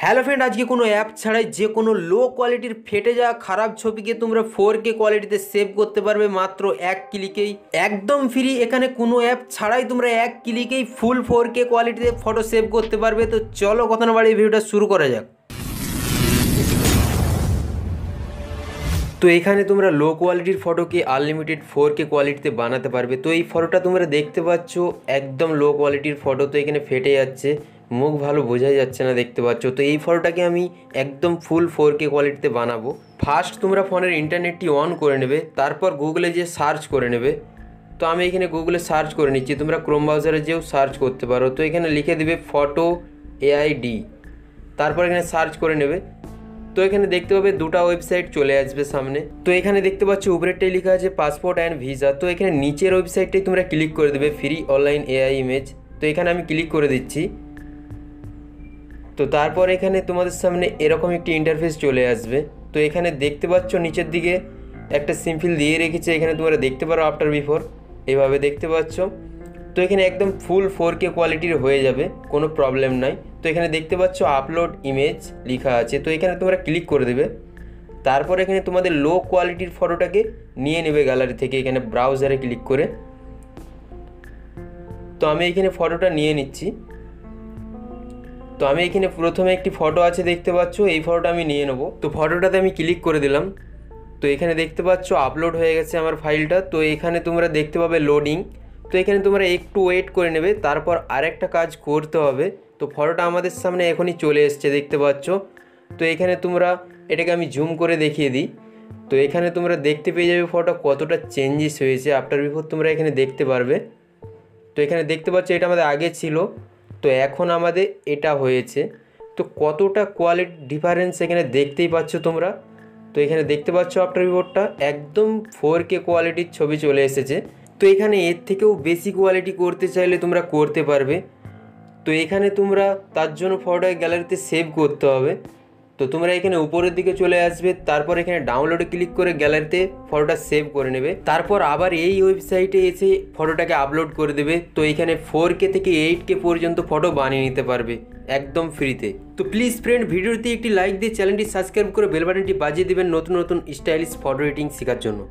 Hello friend, আজকে কোনো app ছাড়াই যে কোনো লো কোয়ালিটির ফেটে যাওয়া খারাপ ছবিকে তোমরা 4K কোয়ালিটিতে সেভ করতে পারবে মাত্র এক ক্লিকেই, একদম ফ্রি। এখানে কোনো অ্যাপ ছাড়াই তোমরা এক ক্লিকেই ফুল 4K কোয়ালিটিতে ফটো সেভ করতে পারবে। তো চলো কথা না বাড়িয়ে ভিডিওটা শুরু করা যাক। তো এখানে তোমরা লো কোয়ালিটির ফটোকে আনলিমিটেড 4K কোয়ালিটিতে বানাতে পারবে। তো এই ফটোটা তোমরা দেখতে পাচ্ছ একদম লো কোয়ালিটির ফটো। তো এখানে ফেটে যাচ্ছে, মুখ ভালো বোঝাই যাচ্ছে না, দেখতে পাচ্ছ। তো এই ফটোটাকে আমি একদম ফুল 4K কোয়ালিটিতে বানাবো। ফার্স্ট তোমরা ফোনের ইন্টারনেটটি অন করে নেবে, তারপর গুগলে যে সার্চ করে নেবে। তো আমি এখানে গুগলে সার্চ করে নিচ্ছি, তোমরা ক্রোম ব্রাউজারে যেও সার্চ করতে পারো। তো এখানে লিখে দেবে ফটো এআইডি, তারপর এখানে সার্চ করে নেবে। তো এখানে দেখতে পাবে দুটো ওয়েবসাইট চলে আসবে সামনে। তো এখানে দেখতে পাচ্ছ উপরেরটাই লেখা আছে পাসপোর্ট অ্যান্ড ভিসা। তো এখানে নিচের ওয়েবসাইটটাই তোমরা ক্লিক করে দেবে, ফ্রি অনলাইন এআই ইমেজ। তো এখানে আমি ক্লিক করে দিচ্ছি। তো তারপর এখানে তোমাদের সামনে এরকম একটি ইন্টারফেস চলে আসবে। তো এখানে দেখতে পাচ্ছ নিচের দিকে একটা সিম্পল দিয়ে রেখেছে, এখানে তোমরা দেখতে পারো আফটার বিফোর, এইভাবে দেখতে পাচ্ছ। তো এখানে একদম ফুল 4K কোয়ালিটির হয়ে যাবে, কোনো প্রবলেম নাই। তো এখানে দেখতে পাচ্ছ আপলোড ইমেজ লেখা আছে। তো এখানে তোমরা ক্লিক করে দেবে। তারপর এখানে তোমাদের লো কোয়ালিটির ফটোটাকে নিয়ে নেবে গ্যালারি থেকে, এখানে ব্রাউজারে ক্লিক করে। তো আমি এখানে ফটোটা নিয়ে নিচ্ছি। তো আমি এখানে প্রথমে একটি ফটো আছে দেখতে পাচ্ছ, এই ফটোটা আমি নিয়ে নেব। তো ফটোটাতে আমি ক্লিক করে দিলাম। তো এখানে দেখতে পাচ্ছ আপলোড হয়ে গেছে আমার ফাইলটা। তো এখানে তোমরা দেখতে পাবে লোডিং। তো এখানে তোমরা একটু ওয়েট করে নেবে, তারপর আরেকটা কাজ করতে হবে। তো ফটোটা আমাদের সামনে এখনই চলে এসছে দেখতে পাচ্ছ। তো এখানে তোমরা এটাকে আমি জুম করে দেখিয়ে দিই। তো এখানে তোমরা দেখতে পেয়ে যাবে ফটো কতটা চেঞ্জেস হয়েছে আফটার বিফোর, তোমরা এখানে দেখতে পারবে। তো এখানে দেখতে পাচ্ছ এটা আমাদের আগে ছিল, তো এখন আমাদের এটা হয়েছে। তো কতটা কোয়ালিটি ডিফারেন্স এখানে দেখতেই পাচ্ছ তোমরা। তো এখানে দেখতে পাচ্ছ আফটার বিফোরটা একদম 4K কোয়ালিটির ছবি চলে এসেছে। তো এখানে এর থেকেও বেশি কোয়ালিটি করতে চাইলে তোমরা করতে পারবে। তো এখানে তোমরা তার জন্য ফটোটা গ্যালারিতে সেভ করতে হবে। তো তোমরা এখানে উপরের দিকে চলে আসবে, তারপর এখানে ডাউনলোডে ক্লিক করে গ্যালারিতে ফটোটা সেভ করে নেবে। তারপর আবার এই ওয়েবসাইটে এসে ফটোটাকে আপলোড করে দেবে। তো এখানে 4K থেকে 8K পর্যন্ত ফটো বানিয়ে নিতে পারবে একদম ফ্রিতে। তো প্লিজ ফ্রেন্ড, ভিডিওতে একটি লাইক দিয়ে চ্যানেলটি সাবস্ক্রাইব করে বেল বাটনটি বাজিয়ে দেবেন নতুন নতুন স্টাইলিশ ফটো এডিটিং শেখার জন্য।